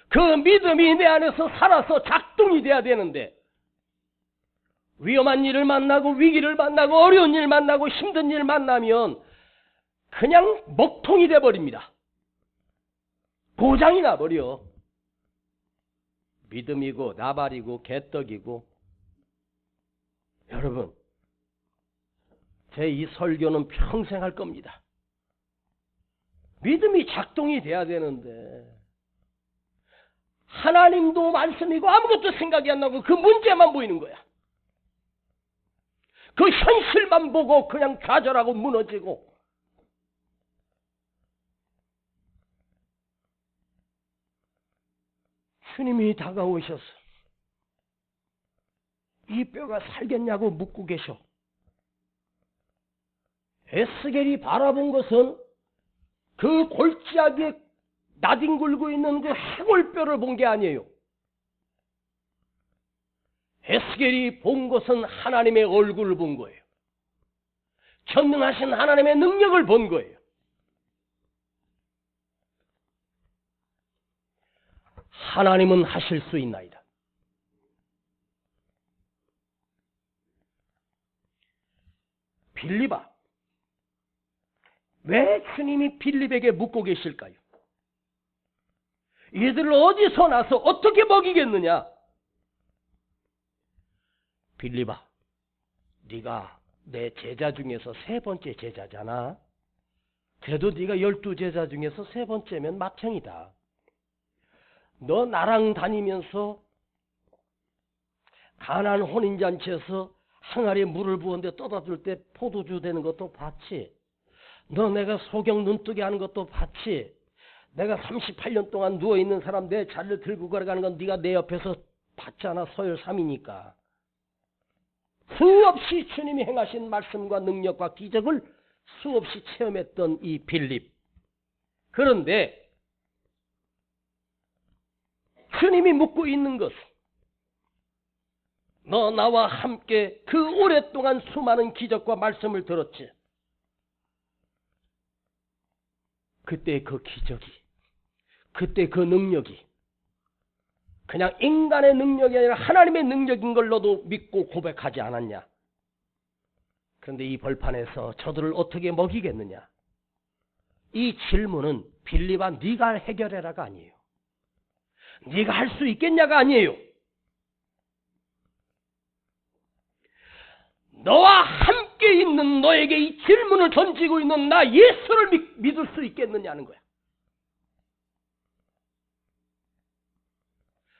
그 믿음이 내 안에서 살아서 작동이 돼야 되는데, 위험한 일을 만나고 위기를 만나고 어려운 일 만나고 힘든 일 만나면 그냥 먹통이 돼버립니다. 고장이 나버려. 믿음이고 나발이고 개떡이고. 여러분, 제 이 설교는 평생 할 겁니다. 믿음이 작동이 돼야 되는데 하나님도 말씀이고 아무것도 생각이 안 나고 그 문제만 보이는 거야. 그 현실만 보고 그냥 좌절하고 무너지고. 주님이 다가오셔서 이 뼈가 살겠냐고 묻고 계셔. 에스겔이 바라본 것은 그 골짜기에 나뒹굴고 있는 그 해골뼈를 본 게 아니에요. 에스겔이 본 것은 하나님의 얼굴을 본 거예요. 전능하신 하나님의 능력을 본 거예요. 하나님은 하실 수 있나이다. 빌립아, 왜 주님이 빌립에게 묻고 계실까요? 얘들을 어디서 나서 어떻게 먹이겠느냐? 빌립아, 네가 내 제자 중에서 세 번째 제자잖아. 그래도 네가 12제자 중에서 세 번째면 맏형이다. 너 나랑 다니면서 가나안 혼인잔치에서 항아리에 물을 부었는데 떠다 줄 때 포도주 되는 것도 봤지. 너 내가 소경 눈뜨게 하는 것도 봤지. 내가 38년 동안 누워있는 사람 내 자리를 들고 걸어가는 건 네가 내 옆에서 봤잖아. 서열 3이니까. 수없이 주님이 행하신 말씀과 능력과 기적을 수없이 체험했던 이 빌립. 그런데 주님이 묻고 있는 것은 너 나와 함께 그 오랫동안 수많은 기적과 말씀을 들었지. 그때 그 기적이, 그때 그 능력이 그냥 인간의 능력이 아니라 하나님의 능력인 걸 너도 믿고 고백하지 않았냐? 그런데 이 벌판에서 저들을 어떻게 먹이겠느냐? 이 질문은 빌립아 네가 해결해라가 아니에요. 네가 할 수 있겠냐가 아니에요. 너와 함께 있는 너에게 이 질문을 던지고 있는 나 예수를 믿을 수 있겠느냐는 거야.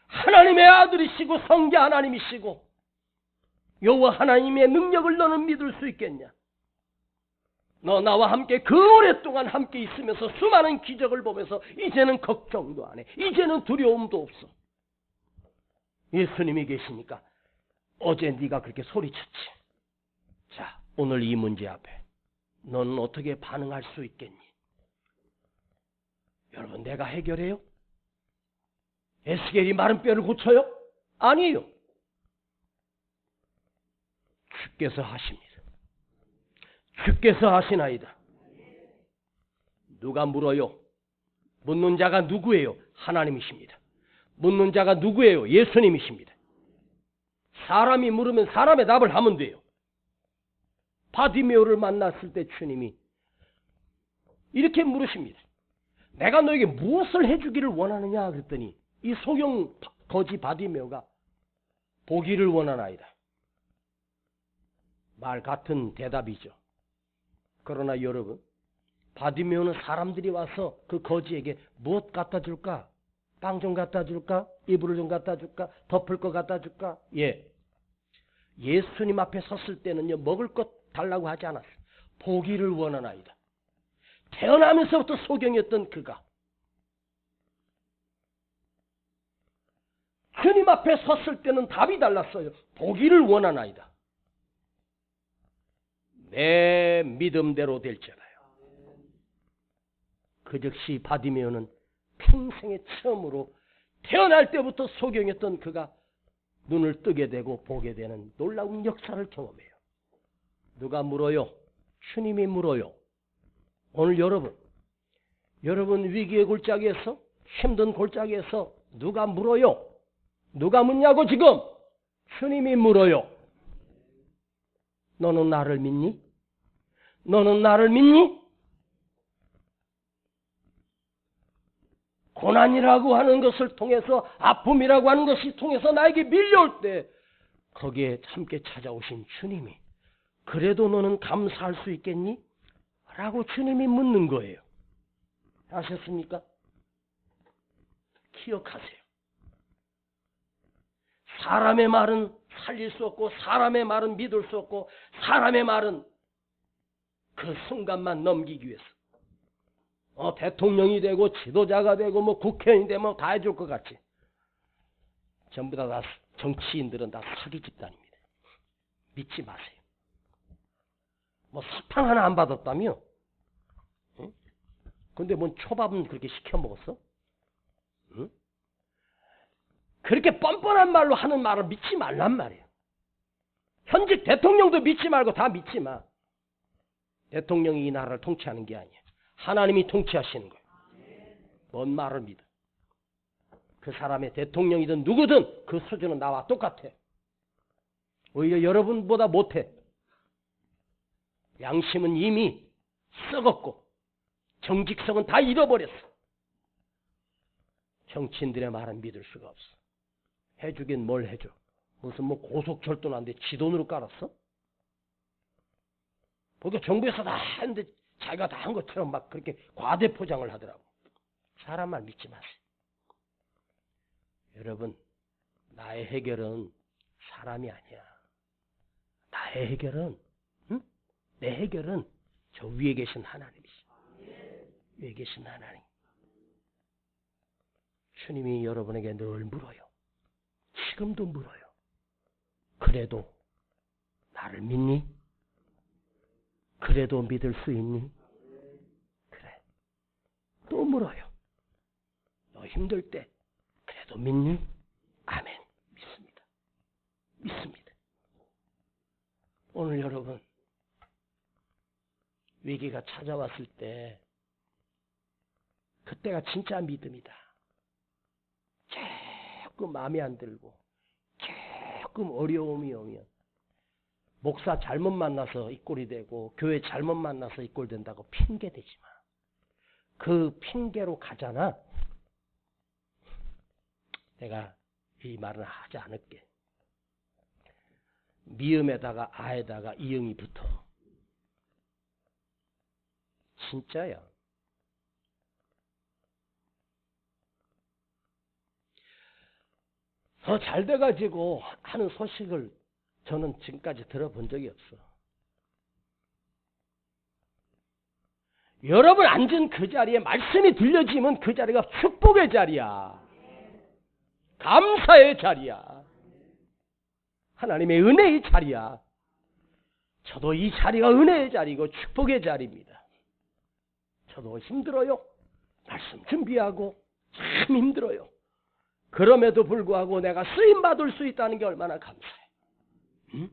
하나님의 아들이시고 성자 하나님이시고 여호와 하나님의 능력을 너는 믿을 수 있겠냐? 너 나와 함께 그 오랫동안 함께 있으면서 수많은 기적을 보면서 이제는 걱정도 안 해. 이제는 두려움도 없어. 예수님이 계시니까 어제 네가 그렇게 소리쳤지. 자, 오늘 이 문제 앞에 너는 어떻게 반응할 수 있겠니? 여러분, 내가 해결해요? 에스겔이 마른 뼈를 고쳐요? 아니에요. 주께서 하십니다. 주께서 하시나이다. 누가 물어요? 묻는 자가 누구예요? 하나님이십니다. 묻는 자가 누구예요? 예수님이십니다. 사람이 물으면 사람의 답을 하면 돼요. 바디메오를 만났을 때 주님이 이렇게 물으십니다. 내가 너에게 무엇을 해주기를 원하느냐 그랬더니 이 소경 거지 바디메오가 보기를 원하나이다. 말 같은 대답이죠. 그러나 여러분, 바디메오는 사람들이 와서 그 거지에게 무엇 갖다 줄까? 빵 좀 갖다 줄까? 이불을 좀 갖다 줄까? 덮을 거 갖다 줄까? 예. 예수님 앞에 섰을 때는요, 먹을 것 달라고 하지 않았어요. 보기를 원하나이다. 태어나면서부터 소경이었던 그가 주님 앞에 섰을 때는 답이 달랐어요. 보기를 원하나이다. 내 믿음대로 될지어다요. 그 즉시 바디메오는 평생의 처음으로 태어날 때부터 소경이었던 그가 눈을 뜨게 되고 보게 되는 놀라운 역사를 경험해요. 누가 물어요? 주님이 물어요. 오늘 여러분 위기의 골짜기에서, 힘든 골짜기에서 누가 물어요? 누가 묻냐고 지금? 주님이 물어요. 너는 나를 믿니? 너는 나를 믿니? 고난이라고 하는 것을 통해서, 아픔이라고 하는 것이 통해서 나에게 밀려올 때 거기에 함께 찾아오신 주님이 그래도 너는 감사할 수 있겠니? 라고 주님이 묻는 거예요. 아셨습니까? 기억하세요. 사람의 말은 살릴 수 없고, 사람의 말은 믿을 수 없고, 사람의 말은 그 순간만 넘기기 위해서 대통령이 되고 지도자가 되고 뭐 국회의원이 되면 다 해줄 것 같지. 전부 다 정치인들은 다 사기 집단입니다. 믿지 마세요. 뭐 사탕 하나 안 받았다며? 응? 근데 뭔 초밥은 그렇게 시켜 먹었어? 응? 그렇게 뻔뻔한 말로 하는 말을 믿지 말란 말이에요. 현직 대통령도 믿지 말고 다 믿지 마. 대통령이 이 나라를 통치하는 게 아니야. 하나님이 통치하시는 거예요. 뭔 말을 믿어. 그 사람의 대통령이든 누구든 그 수준은 나와 똑같아. 오히려 여러분보다 못해. 양심은 이미 썩었고 정직성은 다 잃어버렸어. 정치인들의 말은 믿을 수가 없어. 해주긴 뭘 해줘. 무슨 뭐 고속철도는 안 돼. 지 돈으로 깔았어? 그러니까 정부에서 다 하는데 자기가 다 한 것처럼 막 그렇게 과대 포장을 하더라고. 사람 말 믿지 마세요. 여러분, 나의 해결은 사람이 아니야. 나의 해결은, 내 해결은 저 위에 계신 하나님이시. 위에 계신 하나님. 주님이 여러분에게 늘 물어요. 지금도 물어요. 그래도 나를 믿니? 그래도 믿을 수 있니? 그래. 또 물어요. 너 힘들 때 그래도 믿니? 아멘. 믿습니다. 믿습니다. 오늘 여러분 위기가 찾아왔을 때 그때가 진짜 믿음이다. 조금 마음에 안 들고 조금 어려움이 오면 목사 잘못 만나서 이 꼴이 되고 교회 잘못 만나서 이 꼴 된다고 핑계 대지 마. 그 핑계로 가잖아. 내가 이 말은 하지 않을게. 미음에다가 아에다가 이응이 붙어. 진짜야. 더 잘 돼가지고 하는 소식을 저는 지금까지 들어본 적이 없어. 여러분 앉은 그 자리에 말씀이 들려지면 그 자리가 축복의 자리야. 감사의 자리야. 하나님의 은혜의 자리야. 저도 이 자리가 은혜의 자리고 축복의 자리입니다. 저도 힘들어요. 말씀 준비하고 참 힘들어요. 그럼에도 불구하고 내가 쓰임받을 수 있다는 게 얼마나 감사해. 응?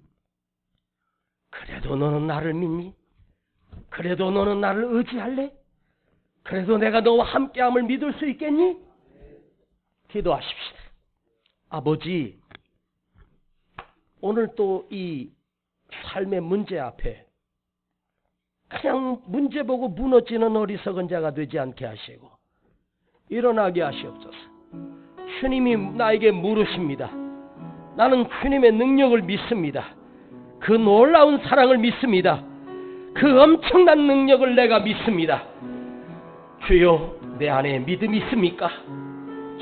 그래도 너는 나를 믿니? 그래도 너는 나를 의지할래? 그래도 내가 너와 함께함을 믿을 수 있겠니? 기도하십시다. 아버지, 오늘 또 이 삶의 문제 앞에 그냥 문제 보고 무너지는 어리석은 자가 되지 않게 하시고 일어나게 하시옵소서. 주님이 나에게 물으십니다. 나는 주님의 능력을 믿습니다. 그 놀라운 사랑을 믿습니다. 그 엄청난 능력을 내가 믿습니다. 주여, 내 안에 믿음이 있습니까?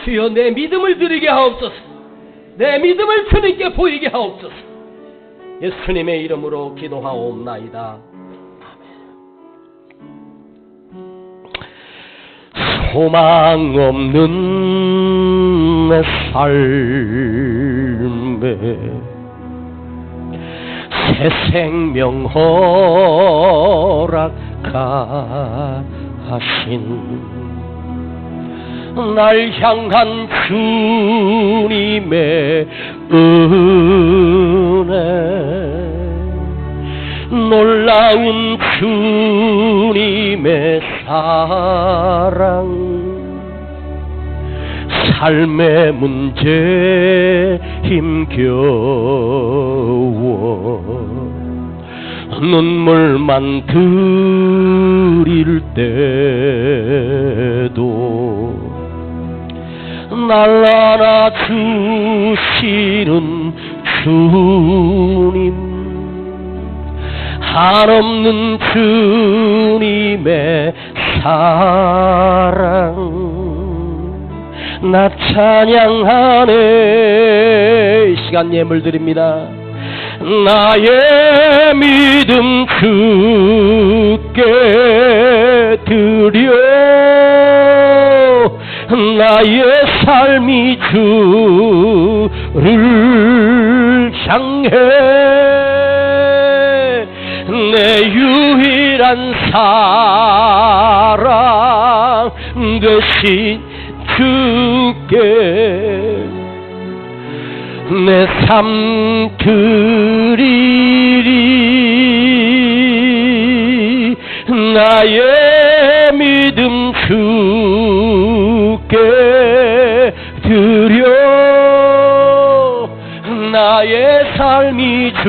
주여, 내 믿음을 드리게 하옵소서. 내 믿음을 주님께 보이게 하옵소서. 예수님의 이름으로 기도하옵나이다. 소망 없는 내 삶에 새 생명 허락하신 날 향한 주님의 은혜, 놀라운 주님의 사랑, 삶의 문제 힘겨워 눈물만 들일 때도 날 안아주시는 주님, 한없는 주님의 사랑 나 찬양하네. 시간 예물 드립니다. 나의 믿음 주께 드려, 나의 삶이 주를 향해 내 유일한 사랑 되신 주께 내 삶 드리리. 나의 믿음 주께 드려, 나의 삶이 주를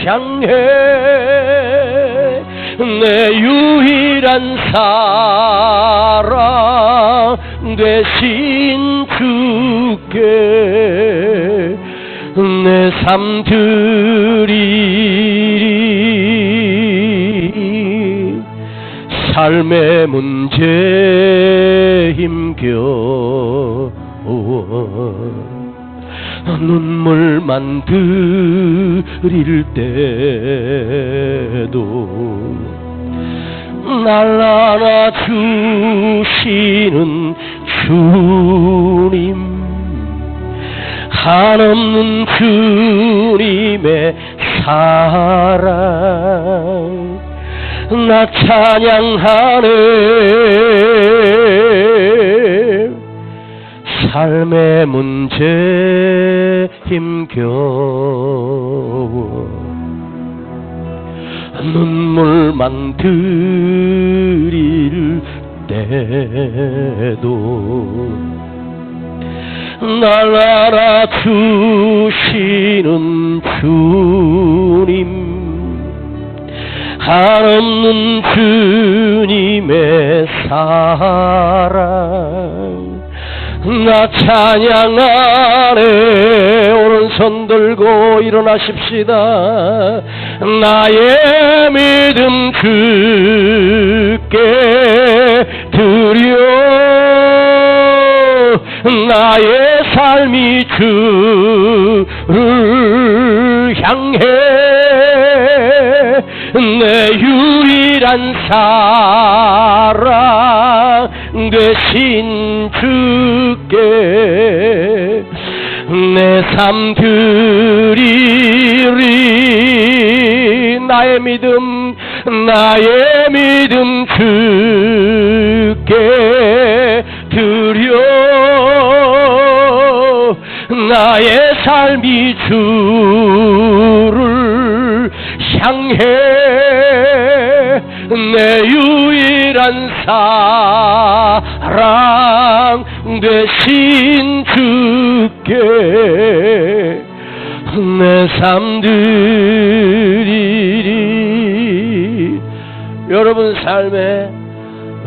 향해 내 유일한 사랑 되신 주께 내 삶 드리리. 삶의 문제 힘겨워 눈물만 들일 때도 날 안아주시는 주님, 한없는 주님의 사랑 나 찬양하네. 삶의 문제 힘겨워 눈물만 들일 때도 날 알아주시는 주님, 한없는 주님의 사랑 나 찬양하네. 오른손 들고 일어나십시다. 나의 믿음 주께 드려, 나의 삶이 주를 향해 내 유일한 사랑 되신 주께 내 삶 드리리. 나의 믿음 주께 드려, 나의 삶이 주를 향해 내 유일한 사랑 되신 주께 내 삶 드리리. 여러분 삶에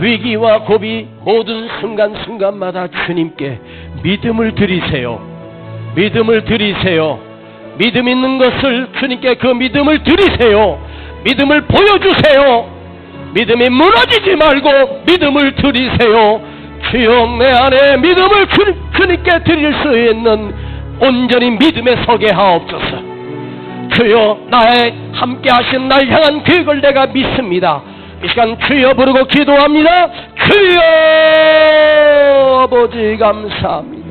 위기와 고비 모든 순간순간마다 주님께 믿음을 드리세요. 믿음을 드리세요. 믿음 있는 것을 주님께 그 믿음을 드리세요. 믿음을 보여주세요. 믿음이 무너지지 말고 믿음을 드리세요. 주여 내 안에 믿음을 주님께 드릴 수 있는 온전히 믿음에 서게 하옵소서. 주여 나의 함께 하신 날 향한 계획을 내가 믿습니다. 이 시간 주여 부르고 기도합니다. 주여 아버지 감사합니다.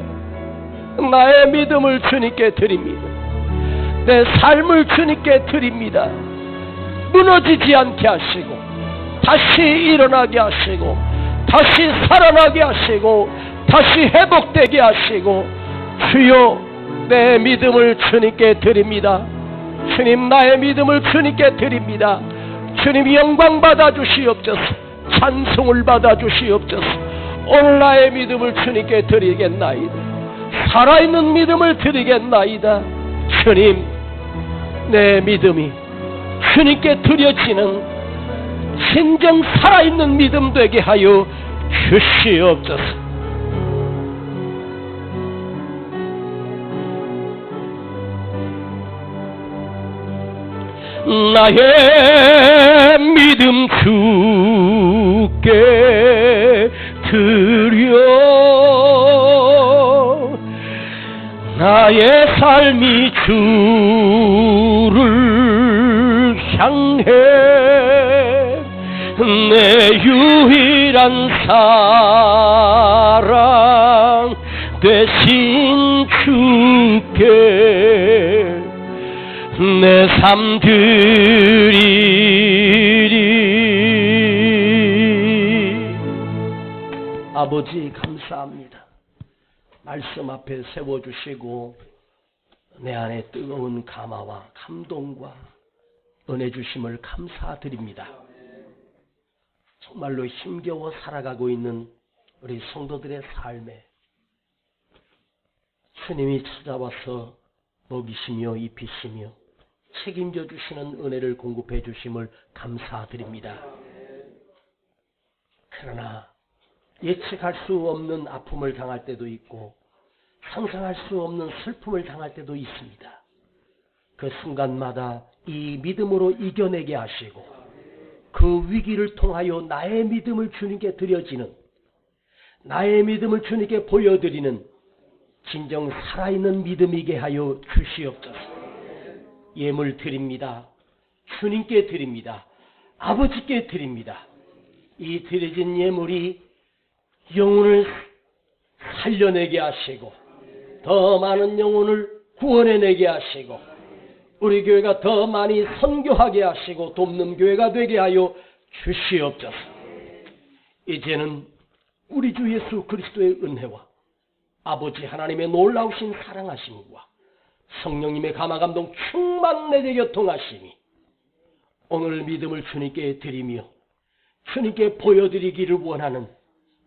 나의 믿음을 주님께 드립니다. 내 삶을 주님께 드립니다. 무너지지 않게 하시고 다시 일어나게 하시고 다시 살아나게 하시고 다시 회복되게 하시고, 주여 내 믿음을 주님께 드립니다. 주님, 나의 믿음을 주님께 드립니다. 주님, 영광 받아 주시옵소서. 찬송을 받아 주시옵소서. 오늘 나의 믿음을 주님께 드리겠나이다. 살아있는 믿음을 드리겠나이다. 주님, 내 믿음이 주님께 드려지는 진정 살아있는 믿음 되게 하여 주시옵소서. 나의 믿음 주께 드려, 나의 삶이 주를 향해 내 유일한 사랑 되신 주께 내 삶 드리리. 아버지, 감사합니다. 말씀 앞에 세워주시고 내 안에 뜨거운 감화와 감동과 은혜 주심을 감사드립니다. 정말로 힘겨워 살아가고 있는 우리 성도들의 삶에 주님이 찾아와서 먹이시며 입히시며 책임져 주시는 은혜를 공급해 주심을 감사드립니다. 그러나 예측할 수 없는 아픔을 당할 때도 있고 상상할 수 없는 슬픔을 당할 때도 있습니다. 그 순간마다 이 믿음으로 이겨내게 하시고 그 위기를 통하여 나의 믿음을 주님께 드려지는, 나의 믿음을 주님께 보여드리는 진정 살아있는 믿음이게 하여 주시옵소서. 예물 드립니다. 주님께 드립니다. 아버지께 드립니다. 이 드려진 예물이 영혼을 살려내게 하시고 더 많은 영혼을 구원해내게 하시고 우리 교회가 더 많이 선교하게 하시고 돕는 교회가 되게 하여 주시옵소서. 이제는 우리 주 예수 그리스도의 은혜와 아버지 하나님의 놀라우신 사랑하심과 성령님의 감화감동 충만 내게 교통하심이 오늘 믿음을 주님께 드리며 주님께 보여드리기를 원하는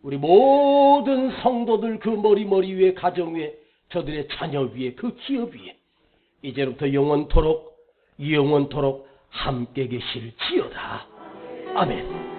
우리 모든 성도들 그 머리 위에, 가정 위에, 저들의 자녀 위에, 그 기업 위에 이제부터 영원토록 함께 계실지어다. 아멘.